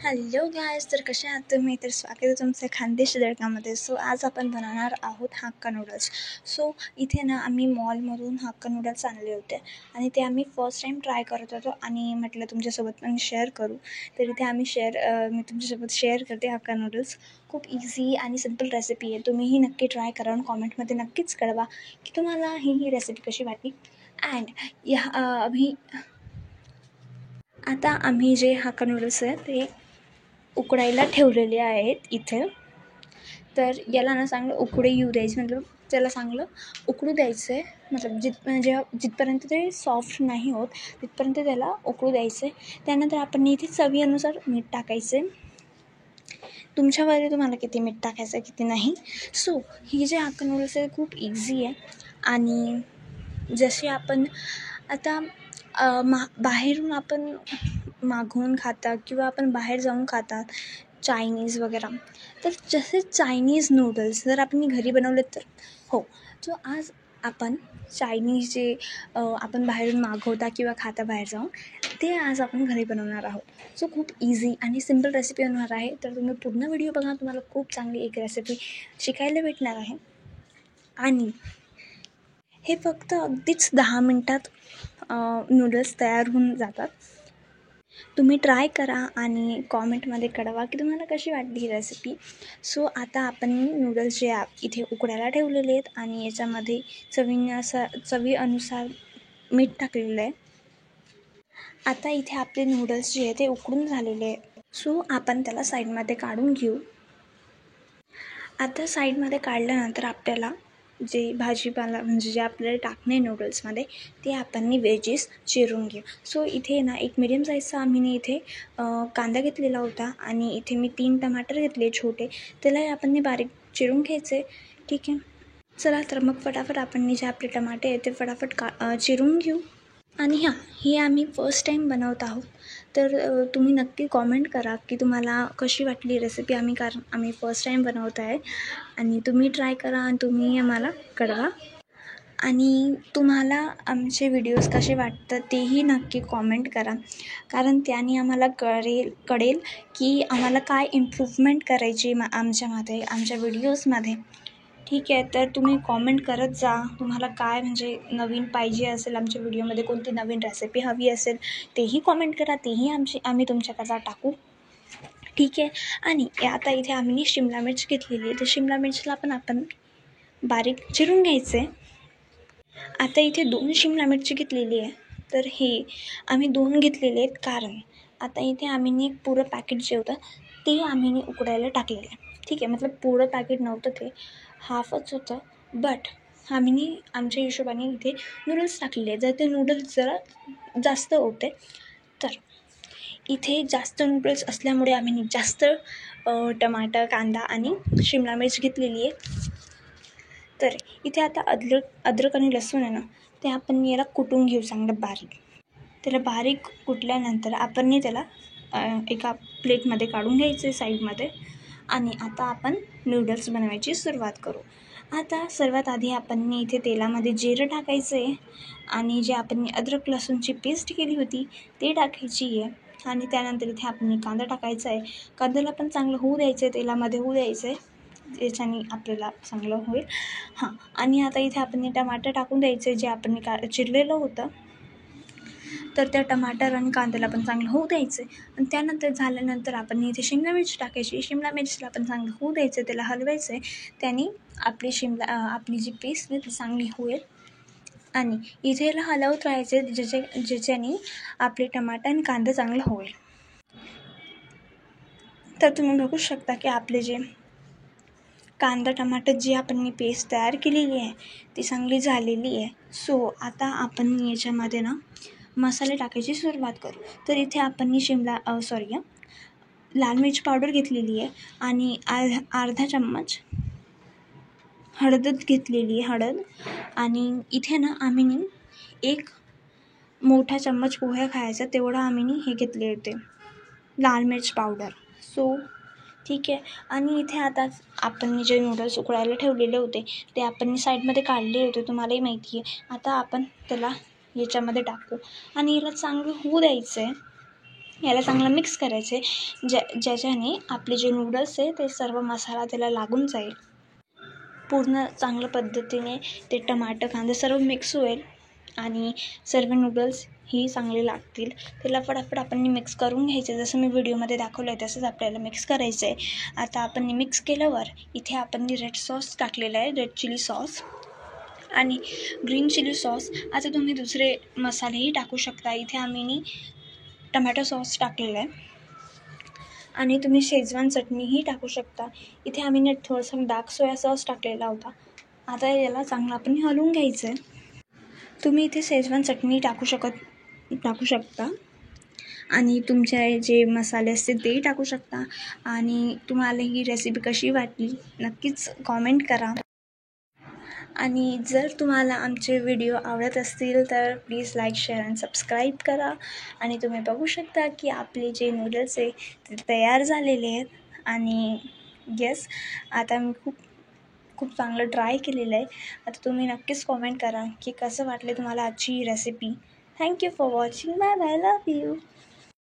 Hello guys, तर कसे आहात तुम्ही? तर स्वागत आहे तुमचं खानदेश दडकामध्ये. सो आज आपण बनवणार आहोत हक्का नूडल्स. सो इथे ना आम्ही मॉलमधून हक्का नूडल्स आणले होते आणि ते आम्ही फर्स्ट टाईम ट्राय करत होतो आणि म्हटलं तुमच्यासोबत पण शेअर करू. तर इथे आम्ही मी तुमच्यासोबत शेअर करते हक्का नूडल्स. खूप इझी आणि सिम्पल रेसिपी आहे. तुम्हीही नक्की ट्राय करा आणि कॉमेंटमध्ये नक्कीच कळवा की तुम्हाला ही रेसिपी कशी वाटली. अँड आता आम्ही जे हक्का नूडल्स आहे ते उकडायला ठेवलेले आहेत इथे. तर याला ना चांगलं उकडे येऊ द्यायचे, मतलब त्याला चांगलं उकडू द्यायचं आहे. मतलब जिथपर्यंत ते सॉफ्ट नाही होत तिथपर्यंत त्याला उकडू द्यायचं आहे. त्यानंतर आपण इथे चवीनुसार मीठ टाकायचं आहे. तुमच्यावरती तुम्हाला किती मीठ टाकायचं आहे किती नाही. सो ही जे हक्का नूडल्स आहे खूप इझी आहे. आणि जसे आपण आता बाहेरून आपण मागवून खातात किंवा आपण बाहेर जाऊन खातात चायनीज वगैरे, तर जसे चायनीज नूडल्स जर आपण घरी बनवले तर हो. जो आज आपण चायनीज जे आपण बाहेरून मागवता किंवा खाता बाहेर जाऊन, ते आज आपण घरी बनवणार आहोत. सो खूप इझी आणि सिम्पल रेसिपी होणार आहे. तर तुम्ही पूर्ण व्हिडिओ बघा, तुम्हाला खूप चांगली एक रेसिपी शिकायला भेटणार आहे. आणि हे फक्त अगदीच 10 मिनटात नूडल्स तयार होऊन जातात. तुम्ही ट्राय करा आणि कॉमेंटमध्ये कळवा की तुम्हाला कशी वाटली ही रेसिपी. सो आता आपण नूडल्स जे इथे उकडायला ठेवलेले आहेत आणि याच्यामध्ये चवीनुसार मीठ टाकलेलं आहे. आता इथे आपले नूडल्स जे आहे ते उकडून झालेले आहे. सो आपण त्याला साईडमध्ये काढून घेऊ. आता साईडमध्ये काढल्यानंतर आपल्याला जे भाजीपाला म्हणजे जे आपल्याला टाकणे नूडल्समध्ये ते आपण व्हेजेस चिरून घेऊ. सो इथे ना एक मीडियम साईजचा आम्ही इथे कांदा घेतलेला होता आणि इथे मी 3 टमाटर घेतले छोटे, त्याला आपण बारीक चिरून घ्यायचे. ठीक आहे, चला तर मग फटाफट आपण जे आपले टमाटे आहेत ते फटाफट चिरून घेऊ. आणि ही आम्ही फर्स्ट टाईम बनवत आहोत. तर तुम्ही नक्की कॉमेंट करा की तुम्हाला कशी वाटली रेसिपी. कारण आम्ही फर्स्ट टाईम बनवत आहे आणि तुम्ही ट्राय करा आणि तुम्ही आम्हाला कळवा. आणि तुम्हाला आमचे व्हिडिओज कसे वाटतात तेही नक्की कॉमेंट करा, कारण त्याने आम्हाला कळेल की आम्हाला काय इम्प्रूव्हमेंट करायची आमच्या व्हिडिओजमध्ये. ठीक आहे, तर तुम्ही कॉमेंट करत जा. तुम्हाला काय म्हणजे नवीन पाहिजे असेल आमच्या व्हिडिओमध्ये, कोणती नवीन रेसिपी हवी असेल तेही कॉमेंट करा, तेही आम्ही तुमच्याकरता टाकू. ठीक आहे. आणि आता इथे आम्ही शिमला मिर्च घेतलेली आहे, तर शिमला मिर्चला पण आपण बारीक चिरून घ्यायचं आहे. आता इथे 2 शिमला मिरची घेतलेली आहे. तर हे आम्ही 2 घेतलेले आहेत, कारण आता इथे आम्ही एक पुरं पॅकेट जे होतं ते आम्ही उकडायला टाकलेलं आहे. ठीक आहे, मतलब पुरं पॅकेट नव्हतं, ते हाफच होतं. बट आम्ही आमच्या हिशोबाने इथे नूडल्स टाकलेले आहेत. जर ते नूडल्स जरा जास्त होते, तर इथे जास्त नूडल्स असल्यामुळे आम्ही जास्त टमाटर, कांदा आणि शिमला मिर्च घेतलेली आहे. तर इथे आता अद्रक आणि लसूण आहे ना, ते आपण याला कुटून घेऊ चांगलं बारीक. त्याला बारीक कुटल्यानंतर आपण त्याला एका प्लेटमध्ये काढून घ्यायचे साईडमध्ये. आणि आता आपण नूडल्स बनवायची सुरुवात करू. आता सर्वात आधी आपण इथे तेलामध्ये जिरं टाकायचं आहे आणि जे आपण अद्रक लसूणची पेस्ट केली होती ते टाकायची आहे. आणि त्यानंतर इथे आपण कांदा टाकायचा आहे. कांद्याला पण चांगलं होऊ द्यायचं आहे, तेलामध्ये होऊ द्यायचं आहे, याच्याने आपल्याला चांगलं होईल. आणि आता इथे आपण टमाटर टाकून द्यायचं जे आपण चिरलेलं होतं. तर त्या टमाटर आणि कांद्याला पण चांगलं होऊ द्यायचं आहे. आणि त्यानंतर झाल्यानंतर आपण इथे शिमला मिरची टाकायची. शिमला मिरचीला पण चांगलं होऊ द्यायचं, त्याला हलवायचं आहे. त्याने आपली जी पेस्ट आहे ती चांगली होईल. आणि इथे याला हलवत राहायचे ज्याच्याने आपले टमाटर आणि कांदा चांगलं होईल. तर तुम्ही बघू शकता की आपले जे कांदा टमाटर जी आपण पेस्ट तयार केलेली आहे ती चांगली झालेली आहे. सो आता आपण याच्यामध्ये ना मसाले टाकायची सुरुवात करू. तर इथे आपण लाल मिरची पावडर घेतलेली आहे आणि अर्धा चम्मच हळद घेतलेली आहे, हळद. आणि इथे ना आम्ही एक मोठा चम्मच पोहे खायचा तेवढा आम्ही हे घेतले होते लाल मिर्च पावडर. सो ठीक आहे. आणि इथे आता आपण जे नूडल्स उकडायला ठेवलेले होते ते आपण साईडमध्ये काढले होते, तुम्हालाही माहिती आहे. आता आपण त्याला याच्यामध्ये टाकू आणि याला चांगलं होऊ द्यायचं आहे. याला चांगलं मिक्स करायचे ज्याच्याने आपले जे नूडल्स आहे ते सर्व मसाला त्याला लागून जाईल. पूर्ण चांगल्या पद्धतीने ते टमाटर कांदा सर्व मिक्स होईल आणि सर्व नूडल्स ही चांगले लागतील. त्याला फटाफट आपण मिक्स करून घ्यायचं. जसं मी व्हिडिओमध्ये दाखवलं आहे तसंच आपल्याला मिक्स करायचं आहे. आता आपण मिक्स केल्यावर इथे आपण रेड सॉस टाकलेला आहे, रेड चिली सॉस आणि ग्रीन चिली सॉस. आता तुम्ही दुसरे मसालेही टाकू शकता. इथे आम्ही टमॅटो सॉस टाकलेला आहे आणि तुम्ही शेजवान चटणीही टाकू शकता. इथे आम्ही थोडंसं डार्क सोया सॉस टाकलेला होता. आता याला चांगलं आपण हलवून घ्यायचं आहे. तुम्ही इथे शेजवान चटणी टाकू शकता आणि तुमचे जे मसाले असतील तेही टाकू शकता. आणि तुम्हाला ही रेसिपी कशी वाटली नक्कीच कॉमेंट करा. आणि जर तुम्हाला आमचे व्हिडिओ आवडत असतील तर प्लीज लाईक, शेअर आणि सबस्क्राईब करा. आणि तुम्ही बघू शकता की आपले जे नूडल्स आहे ते तयार झालेले आहेत. आणि येस, आता मी खूप चांगलं ट्राय केलेलं आहे. आता तुम्ही नक्कीच कॉमेंट करा की कसं वाटले तुम्हाला आजची recipe. Thank you for watching. Bye bye. Love you.